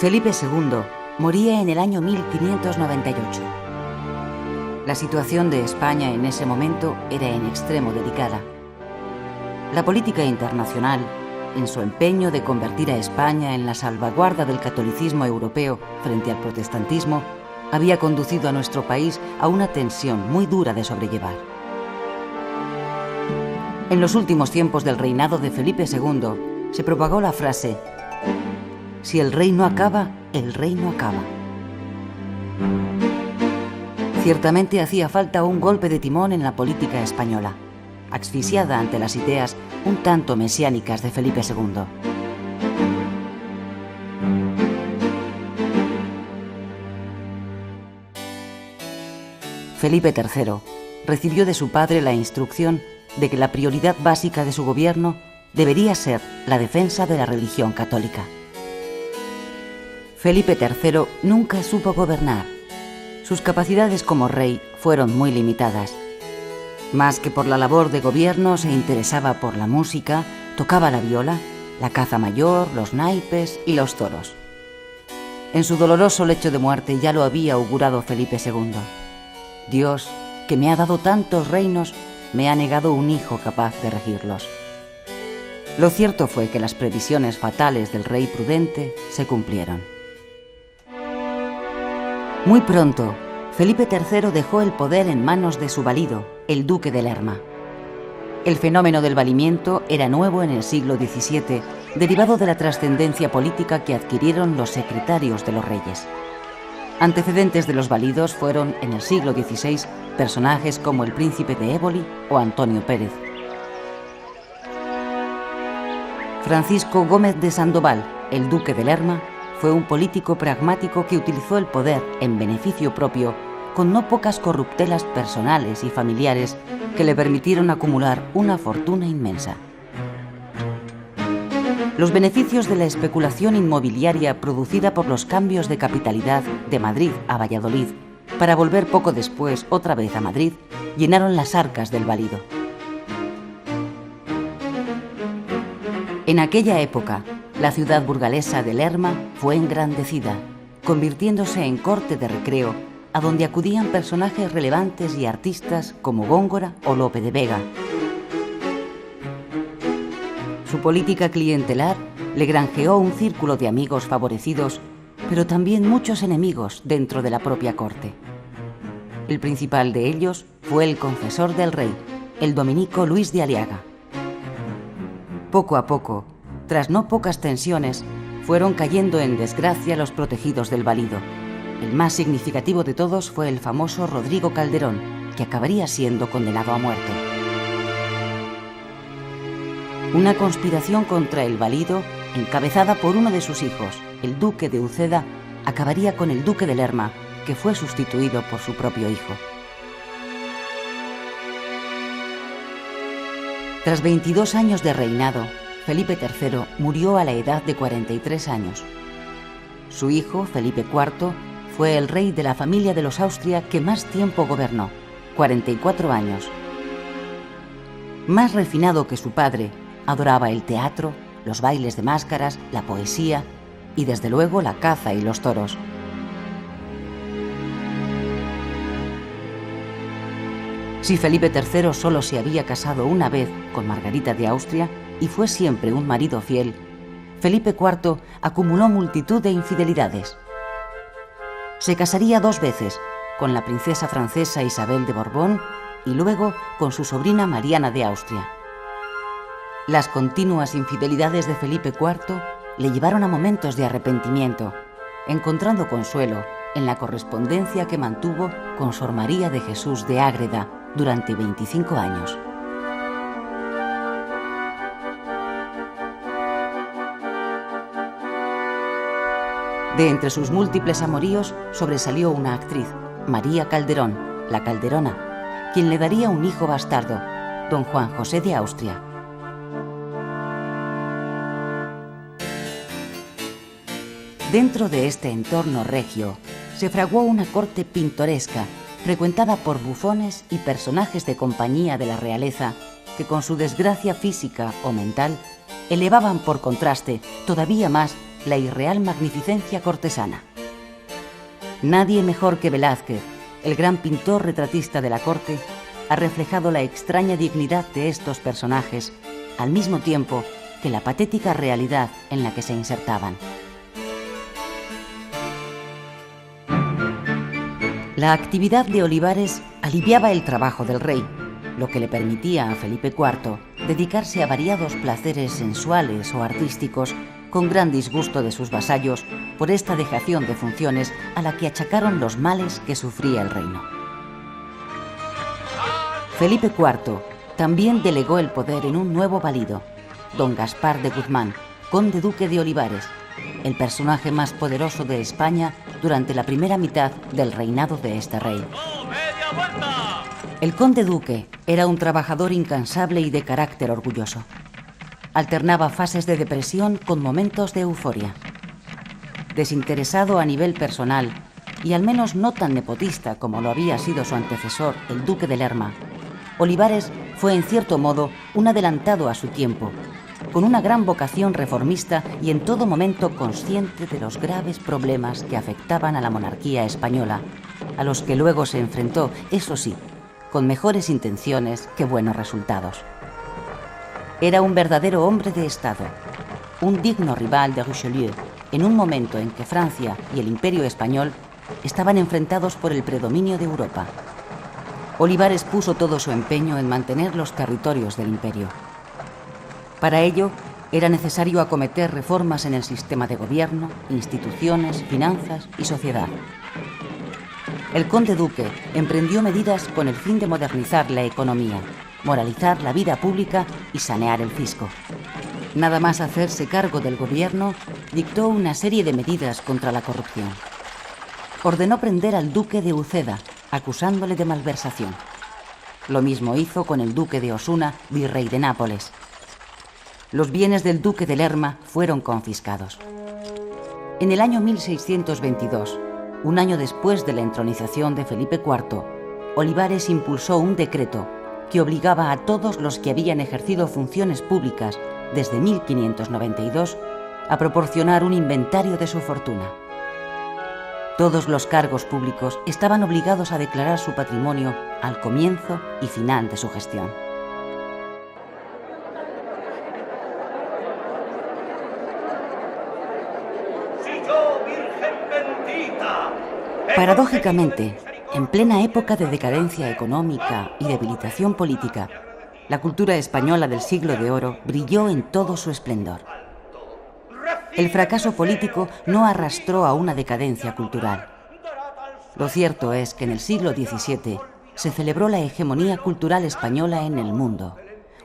Felipe II moría en el año 1598. La situación de España en ese momento era en extremo delicada. La política internacional, en su empeño de convertir a España en la salvaguarda del catolicismo europeo frente al protestantismo, había conducido a nuestro país a una tensión muy dura de sobrellevar. En los últimos tiempos del reinado de Felipe II se propagó la frase: si el rey no acaba, el reino acaba. Ciertamente hacía falta un golpe de timón en la política española, asfixiada ante las ideas un tanto mesiánicas de Felipe II. Felipe III recibió de su padre la instrucción de que la prioridad básica de su gobierno debería ser la defensa de la religión católica. Felipe III nunca supo gobernar. Sus capacidades como rey fueron muy limitadas. Más que por la labor de gobierno, se interesaba por la música, tocaba la viola, la caza mayor, los naipes y los toros. En su doloroso lecho de muerte ya lo había augurado Felipe II. Dios, que me ha dado tantos reinos, me ha negado un hijo capaz de regirlos. Lo cierto fue que las previsiones fatales del rey prudente se cumplieron. Muy pronto, Felipe III dejó el poder en manos de su valido, el duque de Lerma. El fenómeno del valimiento era nuevo en el siglo XVII, derivado de la trascendencia política que adquirieron los secretarios de los reyes. Antecedentes de los validos fueron, en el siglo XVI, personajes como el príncipe de Éboli o Antonio Pérez. Francisco Gómez de Sandoval, el duque de Lerma, fue un político pragmático que utilizó el poder en beneficio propio, con no pocas corruptelas personales y familiares que le permitieron acumular una fortuna inmensa. Los beneficios de la especulación inmobiliaria producida por los cambios de capitalidad de Madrid a Valladolid, para volver poco después otra vez a Madrid, llenaron las arcas del valido. En aquella época, la ciudad burgalesa de Lerma fue engrandecida, convirtiéndose en corte de recreo, a donde acudían personajes relevantes y artistas como Góngora o Lope de Vega. Su política clientelar le granjeó un círculo de amigos favorecidos, pero también muchos enemigos dentro de la propia corte. El principal de ellos fue el confesor del rey, el dominico Luis de Aliaga. Poco a poco, tras no pocas tensiones, fueron cayendo en desgracia los protegidos del valido. El más significativo de todos fue el famoso Rodrigo Calderón, que acabaría siendo condenado a muerte. Una conspiración contra el valido, encabezada por uno de sus hijos, el duque de Uceda, acabaría con el duque de Lerma, que fue sustituido por su propio hijo. Tras 22 años de reinado, Felipe III murió a la edad de 43 años. Su hijo, Felipe IV, fue el rey de la familia de los Austria que más tiempo gobernó, 44 años. Más refinado que su padre, adoraba el teatro, los bailes de máscaras, la poesía y, desde luego, la caza y los toros. Si Felipe III solo se había casado una vez con Margarita de Austria y fue siempre un marido fiel, Felipe IV acumuló multitud de infidelidades. Se casaría 2 veces, con la princesa francesa Isabel de Borbón y luego con su sobrina Mariana de Austria. Las continuas infidelidades de Felipe IV le llevaron a momentos de arrepentimiento, encontrando consuelo en la correspondencia que mantuvo con Sor María de Jesús de Ágreda durante 25 años. De entre sus múltiples amoríos sobresalió una actriz, María Calderón, la Calderona, quien le daría un hijo bastardo, don Juan José de Austria. Dentro de este entorno regio se fraguó una corte pintoresca, frecuentada por bufones y personajes de compañía de la realeza, que con su desgracia física o mental elevaban por contraste todavía más la irreal magnificencia cortesana. Nadie mejor que Velázquez, el gran pintor retratista de la corte, ha reflejado la extraña dignidad de estos personajes, al mismo tiempo que la patética realidad en la que se insertaban. La actividad de Olivares aliviaba el trabajo del rey, lo que le permitía a Felipe IV dedicarse a variados placeres sensuales o artísticos, con gran disgusto de sus vasallos por esta dejación de funciones a la que achacaron los males que sufría el reino. Felipe IV también delegó el poder en un nuevo valido, don Gaspar de Guzmán, conde duque de Olivares, el personaje más poderoso de España durante la primera mitad del reinado de este rey. El conde duque era un trabajador incansable y de carácter orgulloso. Alternaba fases de depresión con momentos de euforia. Desinteresado a nivel personal y al menos no tan nepotista como lo había sido su antecesor, el duque de Lerma, Olivares fue en cierto modo un adelantado a su tiempo, con una gran vocación reformista y en todo momento consciente de los graves problemas que afectaban a la monarquía española, a los que luego se enfrentó, eso sí, con mejores intenciones que buenos resultados. Era un verdadero hombre de Estado, un digno rival de Richelieu, en un momento en que Francia y el Imperio español estaban enfrentados por el predominio de Europa. Olivares puso todo su empeño en mantener los territorios del imperio. Para ello, era necesario acometer reformas en el sistema de gobierno, instituciones, finanzas y sociedad. El conde duque emprendió medidas con el fin de modernizar la economía, moralizar la vida pública y sanear el fisco. Nada más hacerse cargo del gobierno, dictó una serie de medidas contra la corrupción. Ordenó prender al duque de Uceda, acusándole de malversación. Lo mismo hizo con el duque de Osuna, virrey de Nápoles. Los bienes del duque de Lerma fueron confiscados. En el año 1622, un año después de la entronización de Felipe IV, Olivares impulsó un decreto que obligaba a todos los que habían ejercido funciones públicas desde 1592 a proporcionar un inventario de su fortuna. Todos los cargos públicos estaban obligados a declarar su patrimonio al comienzo y final de su gestión. Paradójicamente, en plena época de decadencia económica y debilitación política, la cultura española del siglo de oro brilló en todo su esplendor. El fracaso político no arrastró a una decadencia cultural. Lo cierto es que en el siglo XVII se celebró la hegemonía cultural española en el mundo,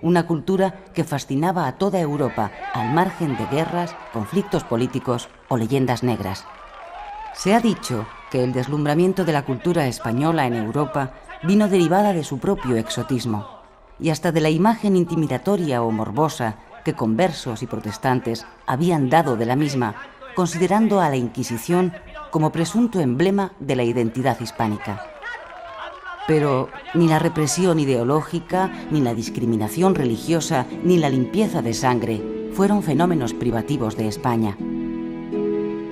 una cultura que fascinaba a toda Europa al margen de guerras, conflictos políticos o leyendas negras. Se ha dicho que el deslumbramiento de la cultura española en Europa vino derivada de su propio exotismo y hasta de la imagen intimidatoria o morbosa que conversos y protestantes habían dado de la misma, considerando a la Inquisición como presunto emblema de la identidad hispánica. Pero ni la represión ideológica, ni la discriminación religiosa, ni la limpieza de sangre fueron fenómenos privativos de España.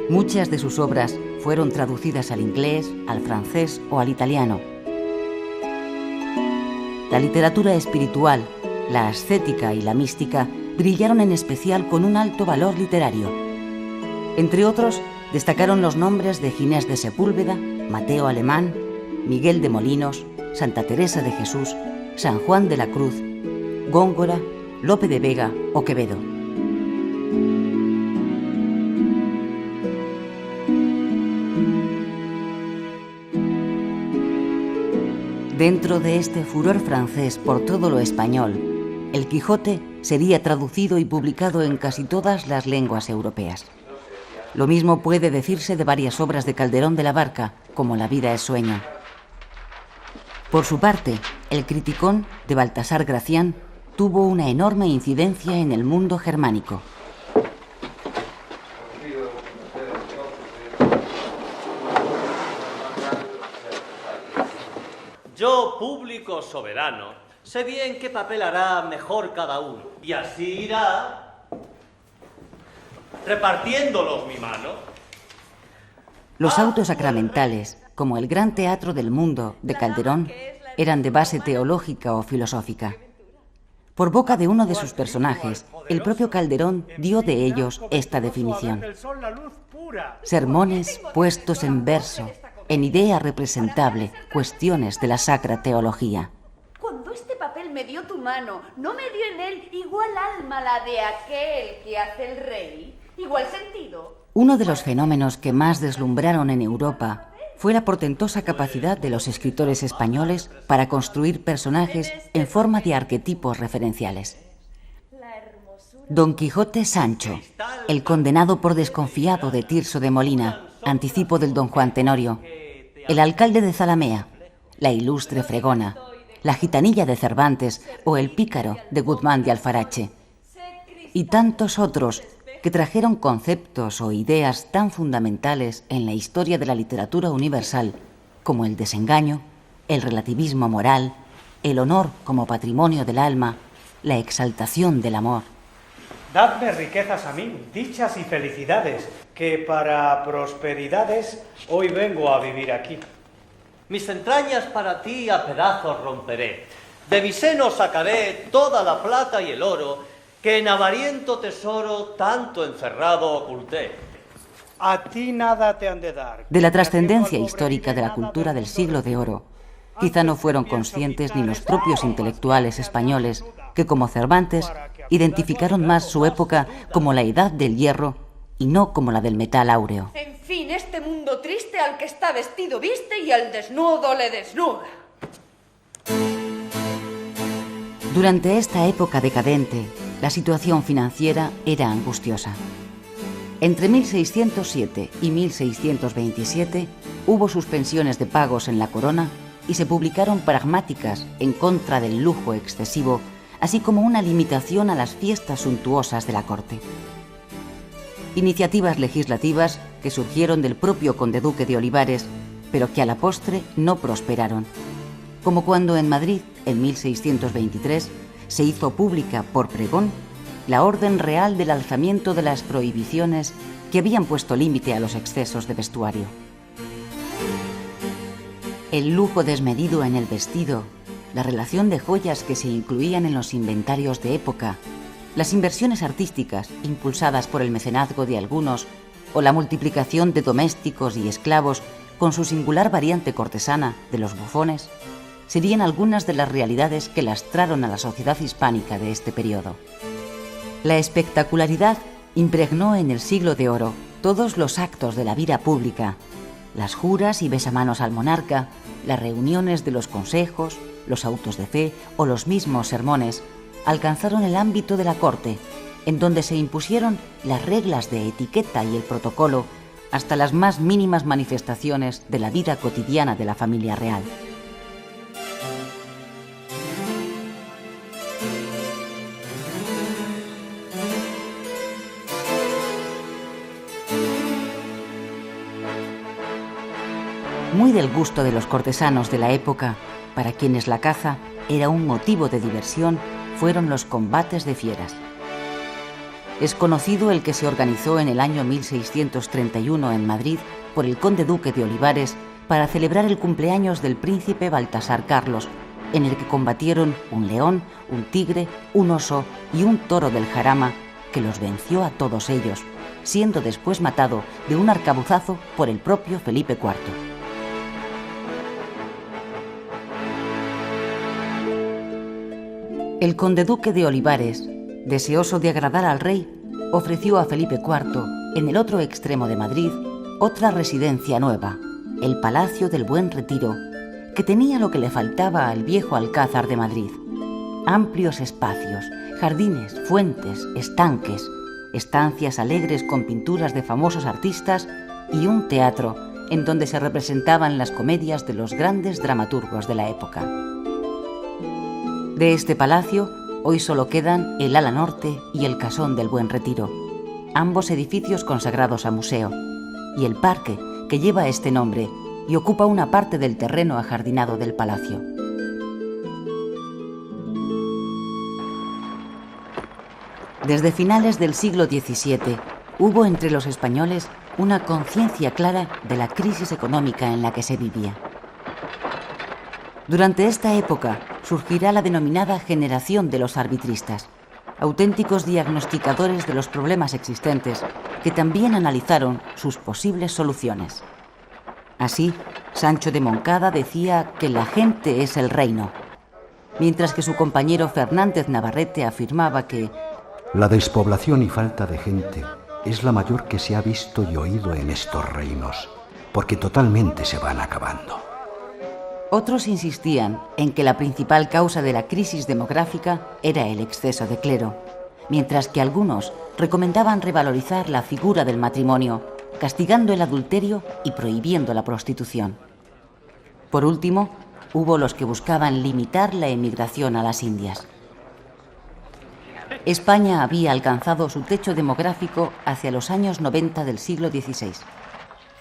Muchas de sus obras fueron traducidas al inglés, al francés o al italiano. La literatura espiritual, la ascética y la mística brillaron en especial con un alto valor literario. Entre otros, destacaron los nombres de Ginés de Sepúlveda, Mateo Alemán, Miguel de Molinos, Santa Teresa de Jesús, San Juan de la Cruz, Góngora, Lope de Vega o Quevedo. Dentro de este furor francés por todo lo español, El Quijote sería traducido y publicado en casi todas las lenguas europeas. Lo mismo puede decirse de varias obras de Calderón de la Barca, como La vida es sueño. Por su parte, El Criticón, de Baltasar Gracián, tuvo una enorme incidencia en el mundo germánico. Yo, público soberano, sé bien qué papel hará mejor cada uno, y así irá repartiéndolos mi mano. Los autos sacramentales, como el Gran Teatro del Mundo de Calderón, eran de base teológica o filosófica. Por boca de uno de sus personajes, el propio Calderón dio de ellos esta definición: sermones puestos en verso, en idea representable, cuestiones de la sacra teología. Cuando este papel me dio tu mano, ¿no me dio en él igual alma la de aquel que hace el rey? ¿Igual sentido? Uno de los fenómenos que más deslumbraron en Europa fue la portentosa capacidad de los escritores españoles para construir personajes en forma de arquetipos referenciales. Don Quijote Sancho, el condenado por desconfiado de Tirso de Molina, anticipo del Don Juan Tenorio; el alcalde de Zalamea, la ilustre Fregona, la gitanilla de Cervantes o el pícaro de Guzmán de Alfarache, y tantos otros que trajeron conceptos o ideas tan fundamentales en la historia de la literatura universal como el desengaño, el relativismo moral, el honor como patrimonio del alma, la exaltación del amor. Dadme riquezas a mí, dichas y felicidades, que para prosperidades hoy vengo a vivir aquí. Mis entrañas para ti a pedazos romperé. De mi seno sacaré toda la plata y el oro que en avariento tesoro tanto encerrado oculté. A ti nada te han de dar. De la trascendencia histórica de la cultura del siglo de oro, quizá no fueron conscientes ni los propios intelectuales españoles, que como Cervantes identificaron más su época como la edad del hierro y no como la del metal áureo. En fin, este mundo triste al que está vestido viste y al desnudo le desnuda. Durante esta época decadente, la situación financiera era angustiosa. Entre 1607 y 1627 hubo suspensiones de pagos en la corona y se publicaron pragmáticas en contra del lujo excesivo, así como una limitación a las fiestas suntuosas de la corte. Iniciativas legislativas que surgieron del propio conde-duque de Olivares, pero que a la postre no prosperaron, como cuando en Madrid, en 1623, se hizo pública por pregón la orden real del alzamiento de las prohibiciones que habían puesto límite a los excesos de vestuario. El lujo desmedido en el vestido, la relación de joyas que se incluían en los inventarios de época, las inversiones artísticas impulsadas por el mecenazgo de algunos o la multiplicación de domésticos y esclavos con su singular variante cortesana de los bufones, serían algunas de las realidades que lastraron a la sociedad hispánica de este periodo. La espectacularidad impregnó en el siglo de oro todos los actos de la vida pública: las juras y besamanos al monarca, las reuniones de los consejos, los autos de fe o los mismos sermones alcanzaron el ámbito de la corte, en donde se impusieron las reglas de etiqueta y el protocolo hasta las más mínimas manifestaciones de la vida cotidiana de la familia real. Muy del gusto de los cortesanos de la época, para quienes la caza era un motivo de diversión, fueron los combates de fieras. Es conocido el que se organizó en el año 1631 en Madrid por el conde-duque de Olivares para celebrar el cumpleaños del príncipe Baltasar Carlos, en el que combatieron un león, un tigre, un oso y un toro del jarama, que los venció a todos ellos, siendo después matado de un arcabuzazo por el propio Felipe IV. El conde-duque de Olivares, deseoso de agradar al rey, ofreció a Felipe IV, en el otro extremo de Madrid, otra residencia nueva, el Palacio del Buen Retiro, que tenía lo que le faltaba al viejo Alcázar de Madrid: amplios espacios, jardines, fuentes, estanques, estancias alegres con pinturas de famosos artistas y un teatro en donde se representaban las comedias de los grandes dramaturgos de la época. De este palacio hoy solo quedan el ala norte y el casón del Buen Retiro, ambos edificios consagrados a museo, y el parque que lleva este nombre y ocupa una parte del terreno ajardinado del palacio. Desde finales del siglo XVII, hubo entre los españoles una conciencia clara de la crisis económica en la que se vivía. Durante esta época surgirá la denominada generación de los arbitristas, auténticos diagnosticadores de los problemas existentes que también analizaron sus posibles soluciones. Así, Sancho de Moncada decía que la gente es el reino, mientras que su compañero Fernández Navarrete afirmaba que la despoblación y falta de gente es la mayor que se ha visto y oído en estos reinos, porque totalmente se van acabando. Otros insistían en que la principal causa de la crisis demográfica era el exceso de clero, mientras que algunos recomendaban revalorizar la figura del matrimonio, castigando el adulterio y prohibiendo la prostitución. Por último, hubo los que buscaban limitar la emigración a las Indias. España había alcanzado su techo demográfico hacia los años 90 del siglo XVI,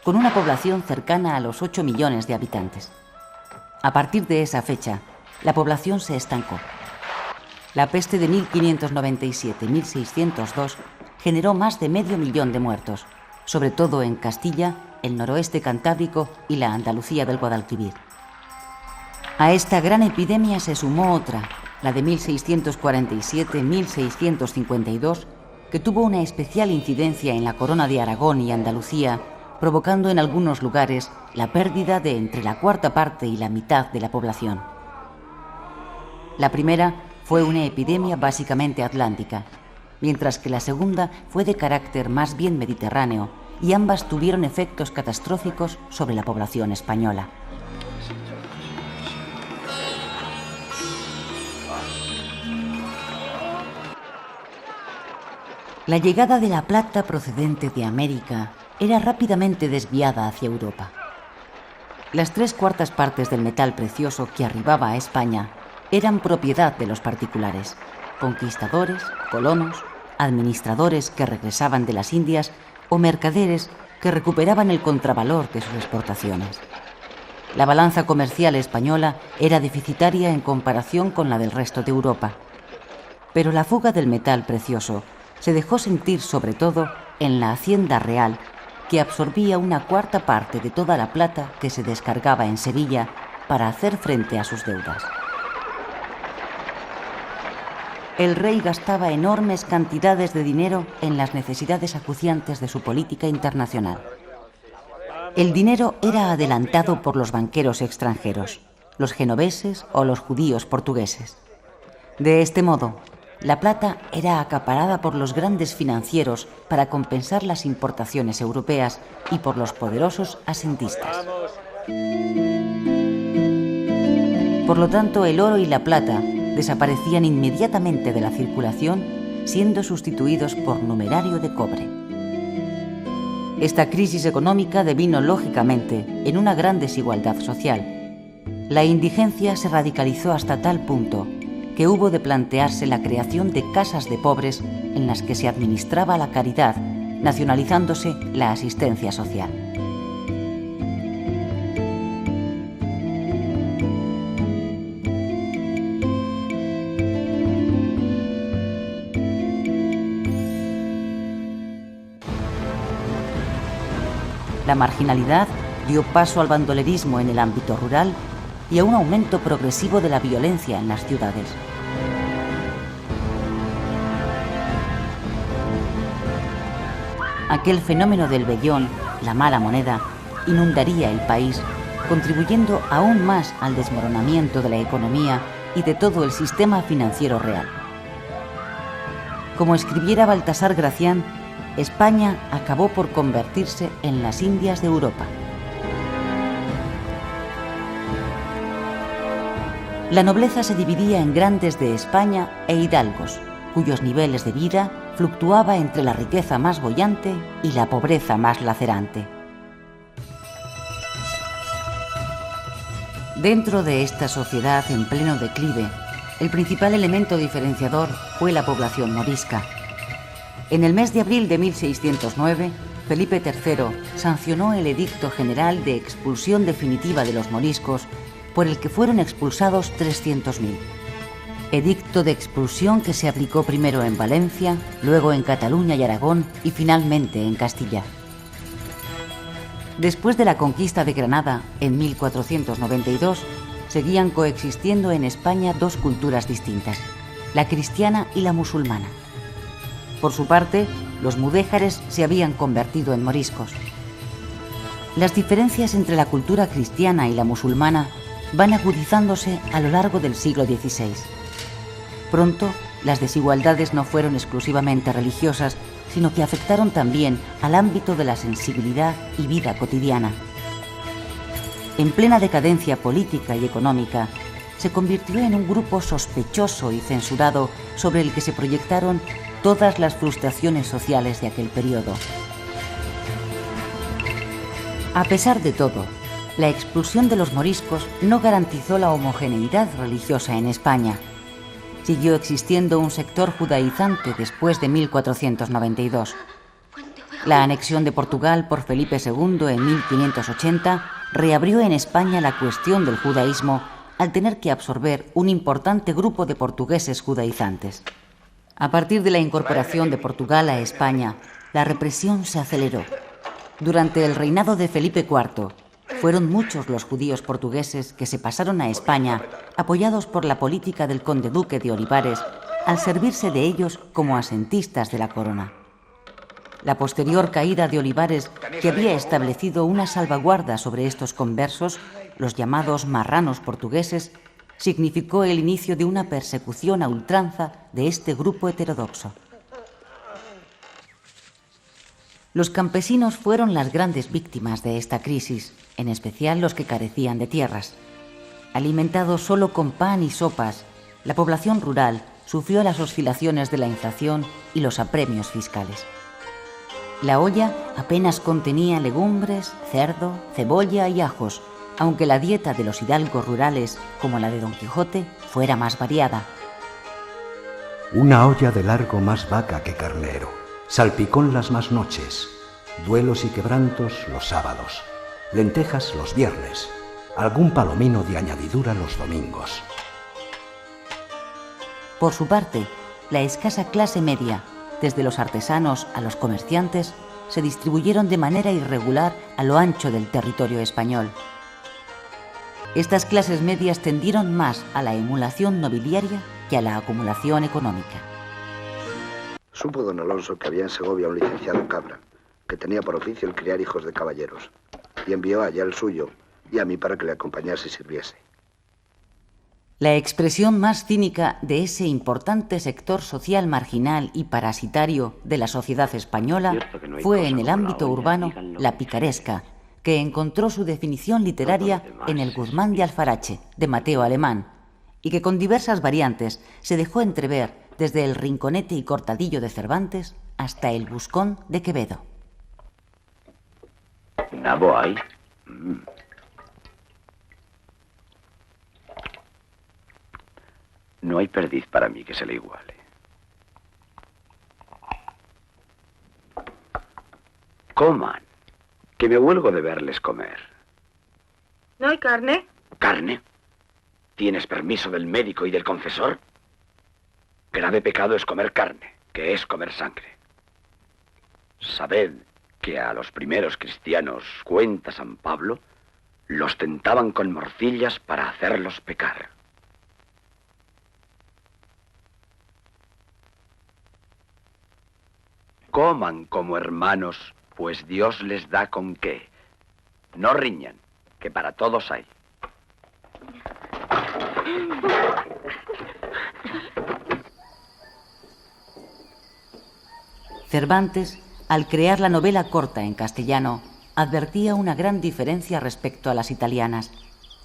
con una población cercana a los 8 millones de habitantes. A partir de esa fecha, la población se estancó. La peste de 1597-1602 generó más de 500.000 de muertos, sobre todo en Castilla, el noroeste cantábrico y la Andalucía del Guadalquivir. A esta gran epidemia se sumó otra, la de 1647-1652, que tuvo una especial incidencia en la corona de Aragón y Andalucía, provocando en algunos lugares la pérdida de entre la cuarta parte y la mitad de la población. La primera fue una epidemia básicamente atlántica, mientras que la segunda fue de carácter más bien mediterráneo, y ambas tuvieron efectos catastróficos sobre la población española. La llegada de la plata procedente de América era rápidamente desviada hacia Europa. Las 3/4 partes del metal precioso que arribaba a España eran propiedad de los particulares, conquistadores, colonos, administradores que regresaban de las Indias o mercaderes que recuperaban el contravalor de sus exportaciones. La balanza comercial española era deficitaria en comparación con la del resto de Europa, pero la fuga del metal precioso se dejó sentir sobre todo en la Hacienda Real, que absorbía 1/4 parte de toda la plata que se descargaba en Sevilla para hacer frente a sus deudas. El rey gastaba enormes cantidades de dinero en las necesidades acuciantes de su política internacional. El dinero era adelantado por los banqueros extranjeros, los genoveses o los judíos portugueses. De este modo, la plata era acaparada por los grandes financieros para compensar las importaciones europeas y por los poderosos asentistas. Por lo tanto, el oro y la plata desaparecían inmediatamente de la circulación, siendo sustituidos por numerario de cobre. Esta crisis económica devino lógicamente en una gran desigualdad social. La indigencia se radicalizó hasta tal punto que hubo de plantearse la creación de casas de pobres en las que se administraba la caridad, nacionalizándose la asistencia social. La marginalidad dio paso al bandolerismo en el ámbito rural y a un aumento progresivo de la violencia en las ciudades. Aquel fenómeno del vellón, la mala moneda, inundaría el país, contribuyendo aún más al desmoronamiento de la economía y de todo el sistema financiero real. Como escribiera Baltasar Gracián, España acabó por convertirse en las Indias de Europa. La nobleza se dividía en grandes de España e hidalgos, cuyos niveles de vida fluctuaba entre la riqueza más boyante y la pobreza más lacerante. Dentro de esta sociedad en pleno declive, el principal elemento diferenciador fue la población morisca. En el mes de abril de 1609, Felipe III sancionó el Edicto General de expulsión definitiva de los moriscos, por el que fueron expulsados 300.000. Edicto de expulsión que se aplicó primero en Valencia, luego en Cataluña y Aragón y finalmente en Castilla. Después de la conquista de Granada en 1492, seguían coexistiendo en España dos culturas distintas, la cristiana y la musulmana. Por su parte, los mudéjares se habían convertido en moriscos. Las diferencias entre la cultura cristiana y la musulmana van agudizándose a lo largo del siglo XVI. Pronto, las desigualdades no fueron exclusivamente religiosas, sino que afectaron también al ámbito de la sensibilidad y vida cotidiana. En plena decadencia política y económica, se convirtió en un grupo sospechoso y censurado sobre el que se proyectaron todas las frustraciones sociales de aquel periodo. A pesar de todo, la expulsión de los moriscos no garantizó la homogeneidad religiosa en España. Siguió existiendo un sector judaizante después de 1492. La anexión de Portugal por Felipe II en 1580 reabrió en España la cuestión del judaísmo al tener que absorber un importante grupo de portugueses judaizantes. A partir de la incorporación de Portugal a España, la represión se aceleró. Durante el reinado de Felipe IV, fueron muchos los judíos portugueses que se pasaron a España, apoyados por la política del conde duque de Olivares, al servirse de ellos como asentistas de la corona. La posterior caída de Olivares, que había establecido una salvaguarda sobre estos conversos, los llamados marranos portugueses, significó el inicio de una persecución a ultranza de este grupo heterodoxo. Los campesinos fueron las grandes víctimas de esta crisis, en especial los que carecían de tierras. Alimentados solo con pan y sopas, la población rural sufrió las oscilaciones de la inflación y los apremios fiscales. La olla apenas contenía legumbres, cerdo, cebolla y ajos, aunque la dieta de los hidalgos rurales, como la de Don Quijote, fuera más variada. Una olla de largo más vaca que carnero, salpicón las más noches, duelos y quebrantos los sábados, lentejas los viernes, algún palomino de añadidura los domingos. Por su parte, la escasa clase media, desde los artesanos a los comerciantes, se distribuyeron de manera irregular a lo ancho del territorio español. Estas clases medias tendieron más a la emulación nobiliaria que a la acumulación económica. Supo don Alonso que había en Segovia un licenciado Cabra, que tenía por oficio el criar hijos de caballeros, y envió allá el suyo y a mí para que le acompañase y sirviese. La expresión más cínica de ese importante sector social marginal y parasitario de la sociedad española fue en el ámbito urbano la picaresca, que encontró su definición literaria en el Guzmán de Alfarache, de Mateo Alemán, y que con diversas variantes se dejó entrever desde el Rinconete y Cortadillo de Cervantes hasta el Buscón de Quevedo. ¿Nabo hay? No hay perdiz para mí que se le iguale. Coman, que me huelgo de verles comer. ¿No hay carne? ¿Carne? ¿Tienes permiso del médico y del confesor? Grave pecado es comer carne, que es comer sangre. Sabed que a los primeros cristianos, cuenta San Pablo, los tentaban con morcillas para hacerlos pecar. Coman como hermanos, pues Dios les da con qué. No riñan, que para todos hay. Cervantes, al crear la novela corta en castellano, advertía una gran diferencia respecto a las italianas,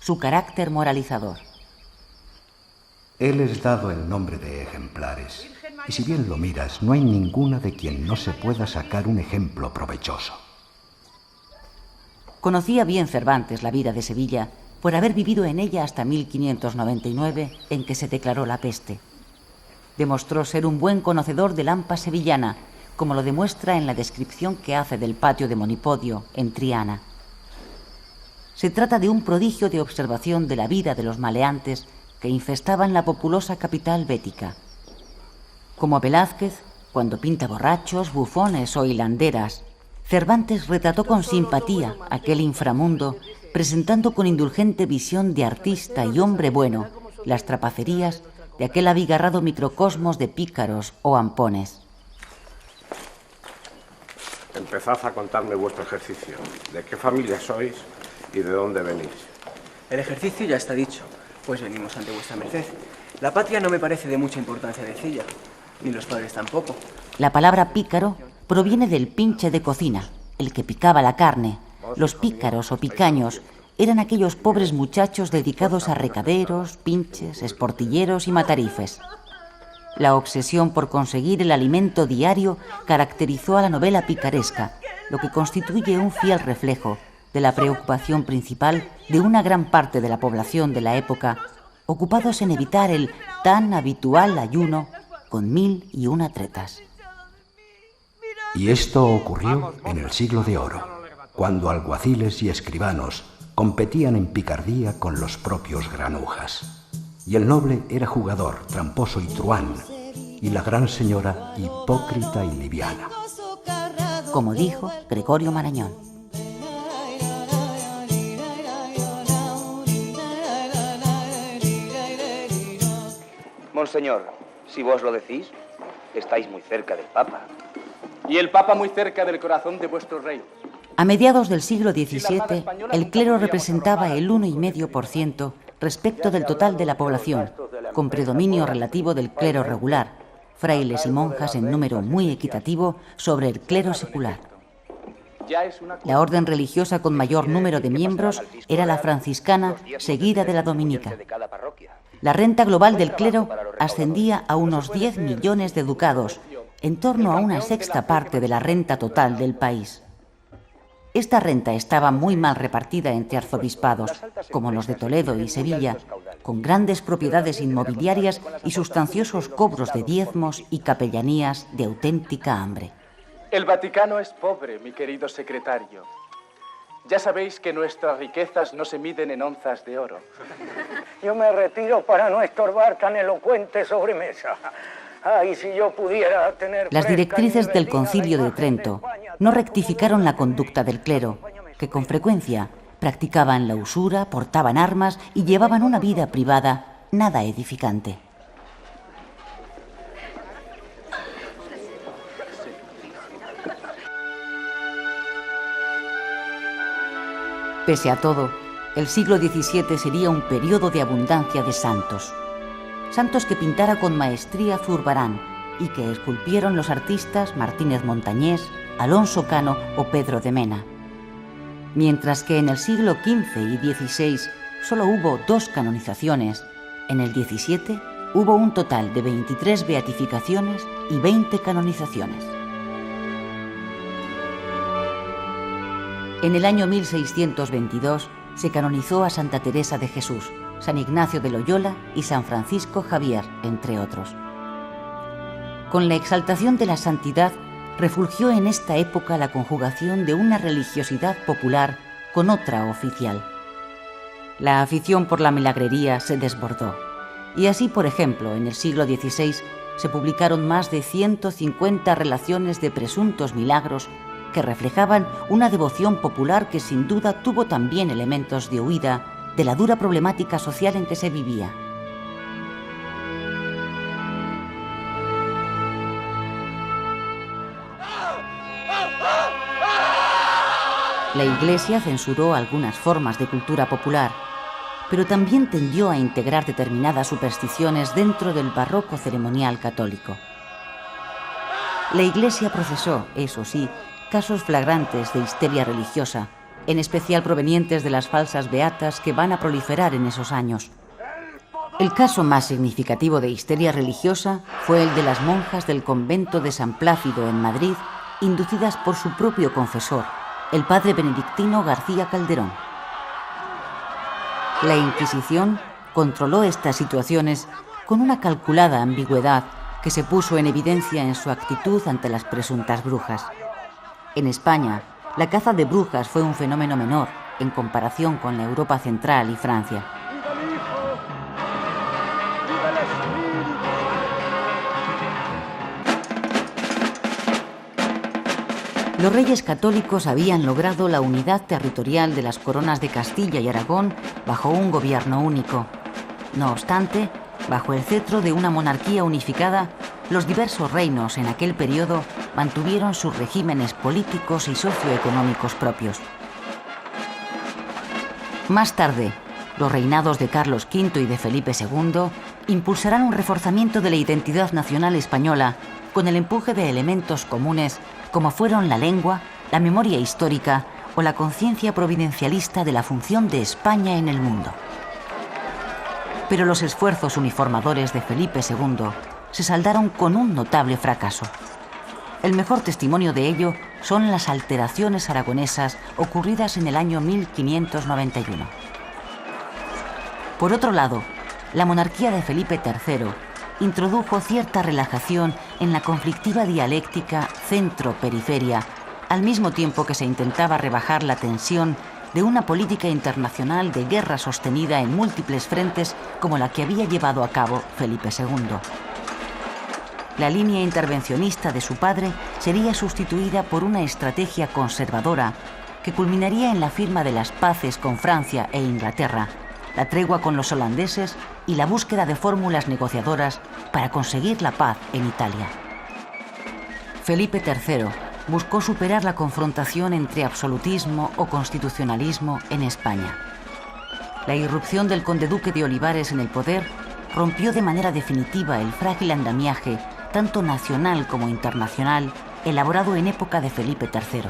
su carácter moralizador. Él es dado el nombre de ejemplares, y si bien lo miras, no hay ninguna de quien no se pueda sacar un ejemplo provechoso. Conocía bien Cervantes la vida de Sevilla por haber vivido en ella hasta 1599, en que se declaró la peste. Demostró ser un buen conocedor del hampa sevillana, como lo demuestra en la descripción que hace del patio de Monipodio, en Triana. Se trata de un prodigio de observación de la vida de los maleantes que infestaban la populosa capital bética. Como Velázquez, cuando pinta borrachos, bufones o hilanderas, Cervantes retrató con simpatía aquel inframundo, presentando con indulgente visión de artista y hombre bueno las trapacerías de aquel abigarrado microcosmos de pícaros o ampones. Empezad a contarme vuestro ejercicio. ¿De qué familia sois y de dónde venís? El ejercicio ya está dicho, pues venimos ante vuestra merced. La patria no me parece de mucha importancia decilla, ni los padres tampoco. La palabra pícaro proviene del pinche de cocina, el que picaba la carne. Los pícaros o picaños eran aquellos pobres muchachos dedicados a recaderos, pinches, esportilleros y matarifes. La obsesión por conseguir el alimento diario caracterizó a la novela picaresca, lo que constituye un fiel reflejo de la preocupación principal de una gran parte de la población de la época, ocupados en evitar el tan habitual ayuno con 1001 tretas. Y esto ocurrió en el siglo de oro, cuando alguaciles y escribanos competían en picardía con los propios granujas. Y el noble era jugador, tramposo y truán, y la gran señora hipócrita y liviana. Como dijo Gregorio Marañón. Monseñor, si vos lo decís, estáis muy cerca del Papa. Y el Papa muy cerca del corazón de vuestro rey. A mediados del siglo XVII, el clero representaba el 1,5% respecto del total de la población, con predominio relativo del clero regular, frailes y monjas en número muy equitativo sobre el clero secular. La orden religiosa con mayor número de miembros era la franciscana, seguida de la dominica. La renta global del clero ascendía a unos 10 millones de ducados, en torno a una sexta parte de la renta total del país. Esta renta estaba muy mal repartida entre arzobispados, como los de Toledo y Sevilla, con grandes propiedades inmobiliarias y sustanciosos cobros de diezmos y capellanías de auténtica hambre. El Vaticano es pobre, mi querido secretario. Ya sabéis que nuestras riquezas no se miden en onzas de oro. Yo me retiro para no estorbar tan elocuente sobremesa. Ay, si yo pudiera tener... Las directrices del Concilio de Trento no rectificaron la conducta del clero, que con frecuencia practicaban la usura, portaban armas y llevaban una vida privada nada edificante. Pese a todo, el siglo XVII sería un periodo de abundancia de santos. Santos que pintara con maestría Zurbarán y que esculpieron los artistas Martínez Montañés, Alonso Cano o Pedro de Mena. Mientras que en el siglo XV y XVI solo hubo 2 canonizaciones, en el XVII hubo un total de 23 beatificaciones y 20 canonizaciones. En el año 1622 se canonizó a Santa Teresa de Jesús, San Ignacio de Loyola y San Francisco Javier, entre otros. Con la exaltación de la santidad, refulgió en esta época la conjugación de una religiosidad popular con otra oficial. La afición por la milagrería se desbordó, y así, por ejemplo, en el siglo XVI se publicaron más de 150 relaciones de presuntos milagros que reflejaban una devoción popular que sin duda tuvo también elementos de huida de la dura problemática social en que se vivía. La Iglesia censuró algunas formas de cultura popular, pero también tendió a integrar determinadas supersticiones dentro del barroco ceremonial católico. La Iglesia procesó, eso sí, casos flagrantes de histeria religiosa, en especial provenientes de las falsas beatas que van a proliferar en esos años. El caso más significativo de histeria religiosa fue el de las monjas del convento de San Plácido en Madrid, inducidas por su propio confesor, el padre benedictino García Calderón. La Inquisición controló estas situaciones con una calculada ambigüedad que se puso en evidencia en su actitud ante las presuntas brujas. En España, la caza de brujas fue un fenómeno menor en comparación con la Europa central y Francia. Los reyes católicos habían logrado la unidad territorial de las coronas de Castilla y Aragón bajo un gobierno único. No obstante, bajo el cetro de una monarquía unificada, los diversos reinos en aquel periodo mantuvieron sus regímenes políticos y socioeconómicos propios. Más tarde, los reinados de Carlos V y de Felipe II impulsarán un reforzamiento de la identidad nacional española con el empuje de elementos comunes como fueron la lengua, la memoria histórica o la conciencia providencialista de la función de España en el mundo. Pero los esfuerzos uniformadores de Felipe II se saldaron con un notable fracaso. El mejor testimonio de ello son las alteraciones aragonesas ocurridas en el año 1591. Por otro lado, la monarquía de Felipe III introdujo cierta relajación en la conflictiva dialéctica centro-periferia, al mismo tiempo que se intentaba rebajar la tensión de una política internacional de guerra sostenida en múltiples frentes como la que había llevado a cabo Felipe II. La línea intervencionista de su padre sería sustituida por una estrategia conservadora que culminaría en la firma de las paces con Francia e Inglaterra, la tregua con los holandeses y la búsqueda de fórmulas negociadoras para conseguir la paz en Italia. Felipe III buscó superar la confrontación entre absolutismo o constitucionalismo en España. La irrupción del conde-duque de Olivares en el poder rompió de manera definitiva el frágil andamiaje, tanto nacional como internacional, elaborado en época de Felipe III.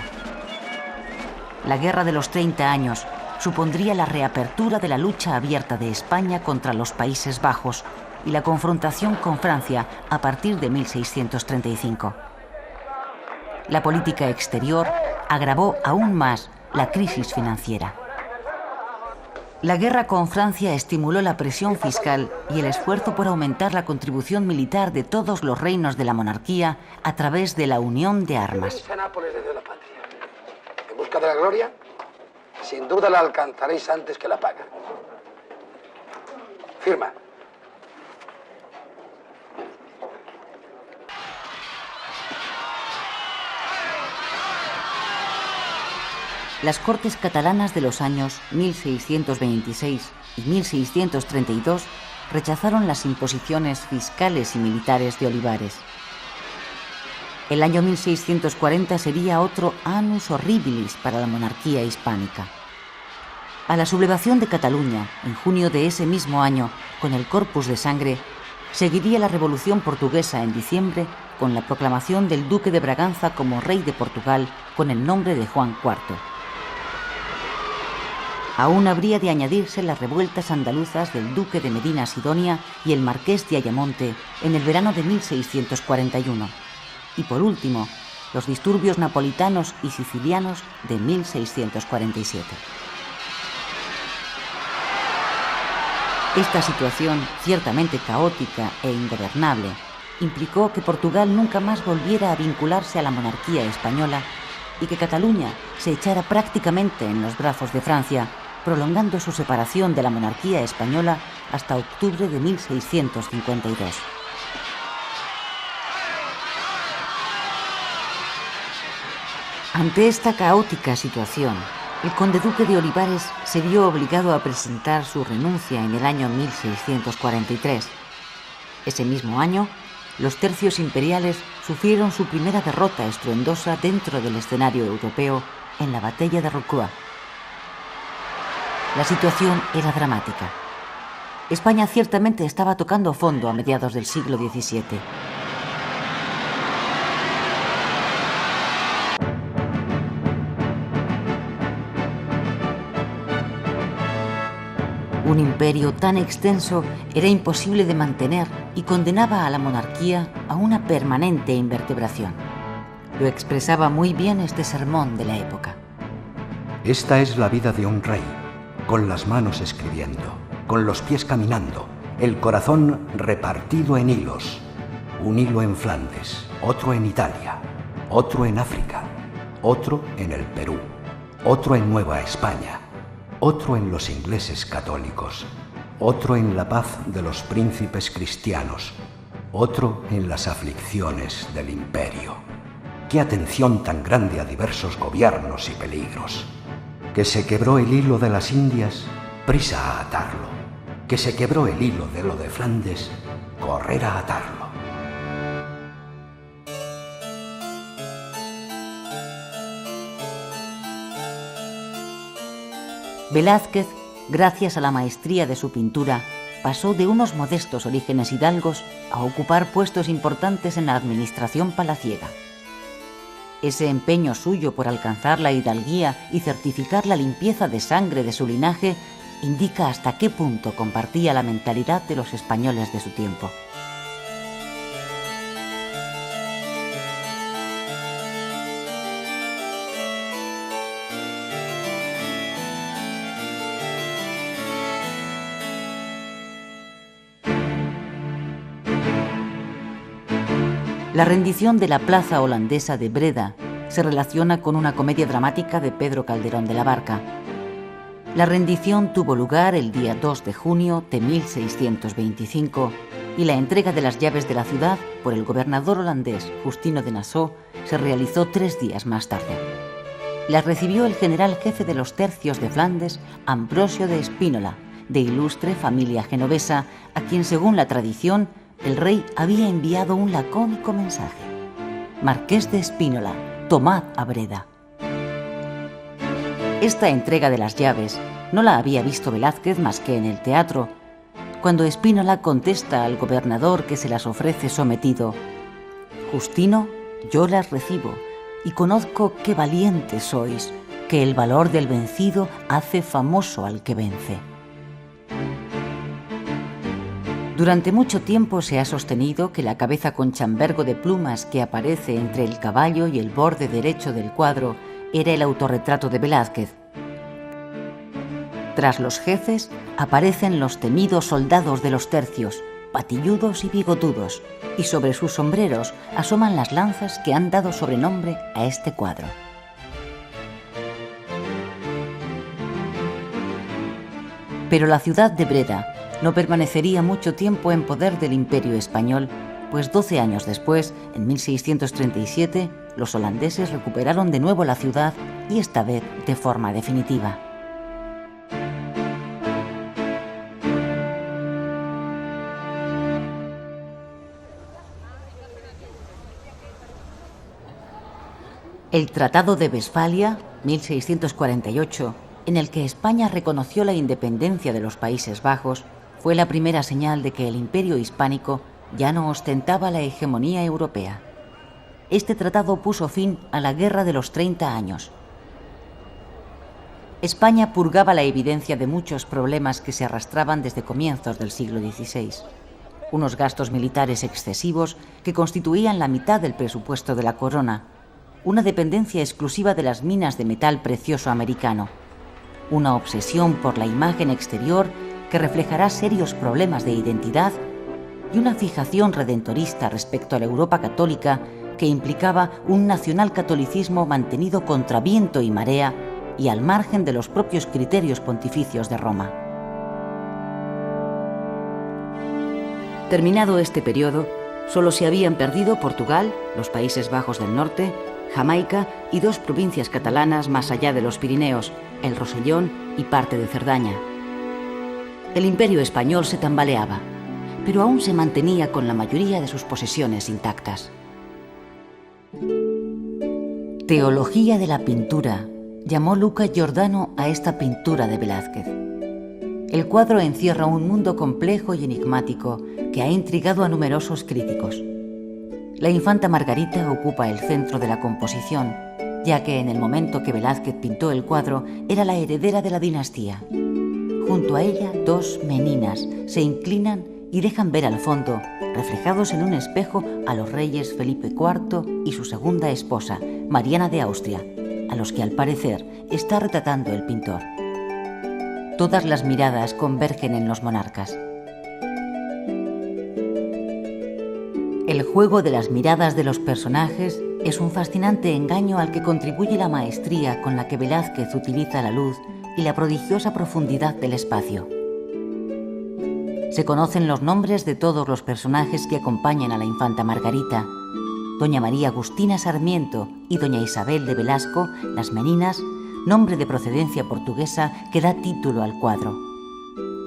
La Guerra de los 30 años supondría la reapertura de la lucha abierta de España contra los Países Bajos y la confrontación con Francia a partir de 1635. La política exterior agravó aún más la crisis financiera. La guerra con Francia estimuló la presión fiscal y el esfuerzo por aumentar la contribución militar de todos los reinos de la monarquía a través de la unión de armas. Nápoles desde la patria. En busca de la gloria, sin duda la alcanzaréis antes que la paga. Firma. Las Cortes catalanas de los años 1626 y 1632 rechazaron las imposiciones fiscales y militares de Olivares. El año 1640 sería otro annus horribilis para la monarquía hispánica. A la sublevación de Cataluña, en junio de ese mismo año, con el Corpus de Sangre, seguiría la Revolución Portuguesa en diciembre con la proclamación del Duque de Braganza como rey de Portugal con el nombre de Juan IV. Aún habría de añadirse las revueltas andaluzas del Duque de Medina Sidonia y el Marqués de Ayamonte en el verano de 1641. Y por último, los disturbios napolitanos y sicilianos de 1647. Esta situación, ciertamente caótica e ingobernable, implicó que Portugal nunca más volviera a vincularse a la monarquía española y que Cataluña se echara prácticamente en los brazos de Francia, prolongando su separación de la monarquía española hasta octubre de 1652. Ante esta caótica situación, el conde-duque de Olivares se vio obligado a presentar su renuncia en el año 1643. Ese mismo año, los tercios imperiales sufrieron su primera derrota estruendosa dentro del escenario europeo en la batalla de Rocroi. La situación era dramática. España ciertamente estaba tocando fondo a mediados del siglo XVII. Un imperio tan extenso era imposible de mantener y condenaba a la monarquía a una permanente invertebración. Lo expresaba muy bien este sermón de la época. Esta es la vida de un rey, con las manos escribiendo, con los pies caminando, el corazón repartido en hilos. Un hilo en Flandes, otro en Italia, otro en África, otro en el Perú, otro en Nueva España, otro en los ingleses católicos, otro en la paz de los príncipes cristianos, otro en las aflicciones del imperio. qué atención tan grande a diversos gobiernos y peligros. Que se quebró el hilo de las Indias, prisa a atarlo. Que se quebró el hilo de lo de Flandes, correr a atarlo. Velázquez, gracias a la maestría de su pintura, pasó de unos modestos orígenes hidalgos a ocupar puestos importantes en la administración palaciega. Ese empeño suyo por alcanzar la hidalguía y certificar la limpieza de sangre de su linaje indica hasta qué punto compartía la mentalidad de los españoles de su tiempo. La rendición de la plaza holandesa de Breda se relaciona con una comedia dramática de Pedro Calderón de la Barca. La rendición tuvo lugar el día 2 de junio de 1625 y la entrega de las llaves de la ciudad por el gobernador holandés Justino de Nassau se realizó 3 días más tarde. Las recibió el general jefe de los tercios de Flandes, Ambrosio de Spínola, de ilustre familia genovesa, a quien, según la tradición, el rey había enviado un lacónico mensaje: Marqués de Spínola, tomad a Breda. Esta entrega de las llaves no la había visto Velázquez más que en el teatro, cuando Spínola contesta al gobernador que se las ofrece sometido: Justino, yo las recibo y conozco qué valientes sois, que el valor del vencido hace famoso al que vence. Durante mucho tiempo se ha sostenido que la cabeza con chambergo de plumas que aparece entre el caballo y el borde derecho del cuadro era el autorretrato de Velázquez. Tras los jefes aparecen los temidos soldados de los tercios, patilludos y bigotudos, y sobre sus sombreros asoman las lanzas que han dado sobrenombre a este cuadro. Pero la ciudad de Breda no permanecería mucho tiempo en poder del Imperio español, pues 12 años después, en 1637, los holandeses recuperaron de nuevo la ciudad y esta vez de forma definitiva. El Tratado de Westfalia, 1648, en el que España reconoció la independencia de los Países Bajos, fue la primera señal de que el Imperio hispánico ya no ostentaba la hegemonía europea. Este tratado puso fin a la Guerra de los 30 años. España purgaba la evidencia de muchos problemas que se arrastraban desde comienzos del siglo XVI. Unos gastos militares excesivos que constituían la mitad del presupuesto de la corona, una dependencia exclusiva de las minas de metal precioso americano, una obsesión por la imagen exterior que reflejará serios problemas de identidad y una fijación redentorista respecto a la Europa católica que implicaba un nacionalcatolicismo mantenido contra viento y marea y al margen de los propios criterios pontificios de Roma. Terminado este periodo, solo se habían perdido Portugal, los Países Bajos del Norte, Jamaica y 2 provincias catalanas más allá de los Pirineos, el Rosellón y parte de Cerdaña. El Imperio español se tambaleaba, pero aún se mantenía con la mayoría de sus posesiones intactas. Teología de la pintura, llamó Luca Giordano a esta pintura de Velázquez. El cuadro encierra un mundo complejo y enigmático que ha intrigado a numerosos críticos. La infanta Margarita ocupa el centro de la composición, ya que en el momento que Velázquez pintó el cuadro era la heredera de la dinastía. Junto a ella, 2 meninas se inclinan y dejan ver al fondo, reflejados en un espejo, a los reyes Felipe IV y su segunda esposa, Mariana de Austria, a los que al parecer está retratando el pintor. Todas las miradas convergen en los monarcas. El juego de las miradas de los personajes es un fascinante engaño al que contribuye la maestría con la que Velázquez utiliza la luz y la prodigiosa profundidad del espacio. Se conocen los nombres de todos los personajes que acompañan a la infanta Margarita, doña María Agustina Sarmiento y doña Isabel de Velasco, las Meninas, nombre de procedencia portuguesa que da título al cuadro.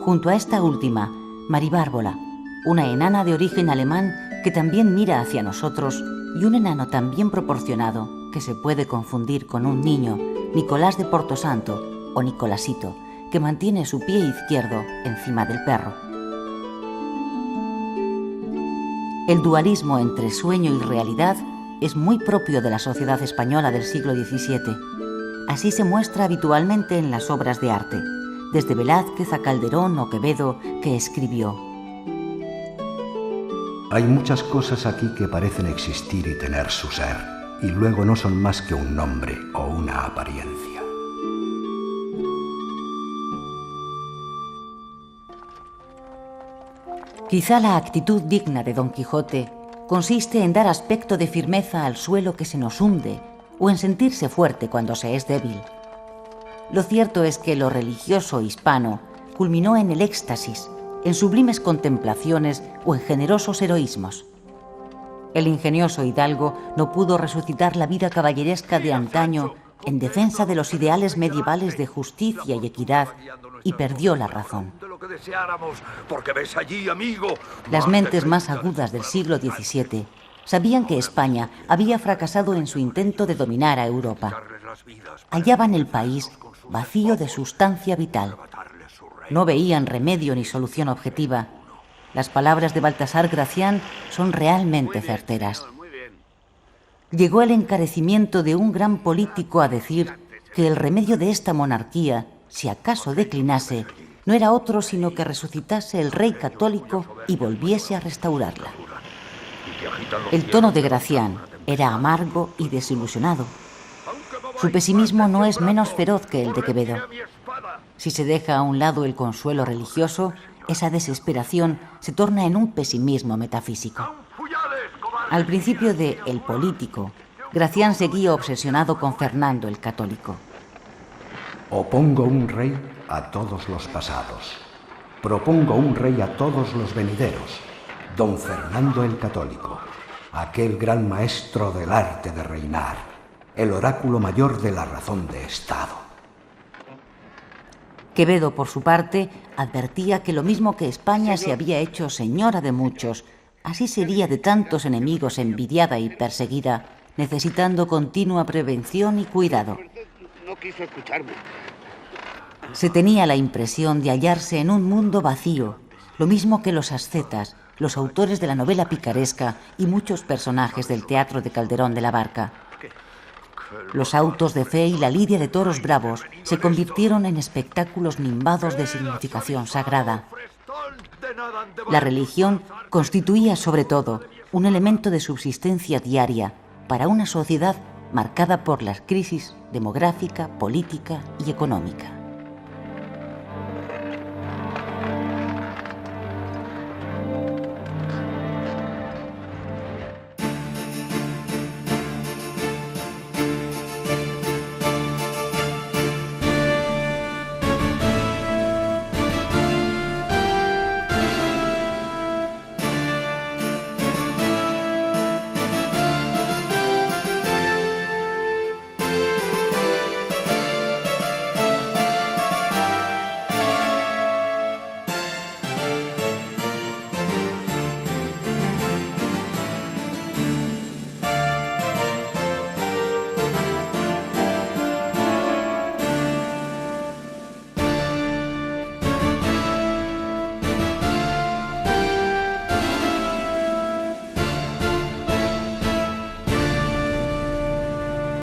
Junto a esta última, Maribárbola, una enana de origen alemán que también mira hacia nosotros, y un enano tan bien proporcionado que se puede confundir con un niño, Nicolás de Portosanto o Nicolásito, que mantiene su pie izquierdo encima del perro. El dualismo entre sueño y realidad es muy propio de la sociedad española del siglo XVII. Así se muestra habitualmente en las obras de arte, desde Velázquez a Calderón o Quevedo, que escribió: Hay muchas cosas aquí que parecen existir y tener su ser, y luego no son más que un nombre o una apariencia. Quizá la actitud digna de Don Quijote consiste en dar aspecto de firmeza al suelo que se nos hunde o en sentirse fuerte cuando se es débil. Lo cierto es que lo religioso hispano culminó en el éxtasis, en sublimes contemplaciones o en generosos heroísmos. El ingenioso hidalgo no pudo resucitar la vida caballeresca de antaño en defensa de los ideales medievales de justicia y equidad y perdió la razón. Las mentes más agudas del siglo XVII sabían que España había fracasado en su intento de dominar a Europa. Hallaban el país vacío de sustancia vital. No veían remedio ni solución objetiva. Las palabras de Baltasar Gracián son realmente certeras. Llegó el encarecimiento de un gran político a decir que el remedio de esta monarquía, si acaso declinase, no era otro sino que resucitase el rey católico y volviese a restaurarla. El tono de Gracián era amargo y desilusionado. Su pesimismo no es menos feroz que el de Quevedo. Si se deja a un lado el consuelo religioso, esa desesperación se torna en un pesimismo metafísico. Al principio de El Político, Gracián seguía obsesionado con Fernando el Católico. Opongo un rey a todos los pasados. Propongo un rey a todos los venideros. Don Fernando el Católico, aquel gran maestro del arte de reinar, el oráculo mayor de la razón de Estado. Quevedo, por su parte, advertía que lo mismo que España se había hecho señora de muchos, así sería de tantos enemigos envidiada y perseguida, necesitando continua prevención y cuidado. No quiso escucharme. Se tenía la impresión de hallarse en un mundo vacío, lo mismo que los ascetas, los autores de la novela picaresca y muchos personajes del teatro de Calderón de la Barca. Los autos de fe y la lidia de toros bravos se convirtieron en espectáculos nimbados de significación sagrada. La religión constituía, sobre todo, un elemento de subsistencia diaria para una sociedad marcada por las crisis demográfica, política y económica.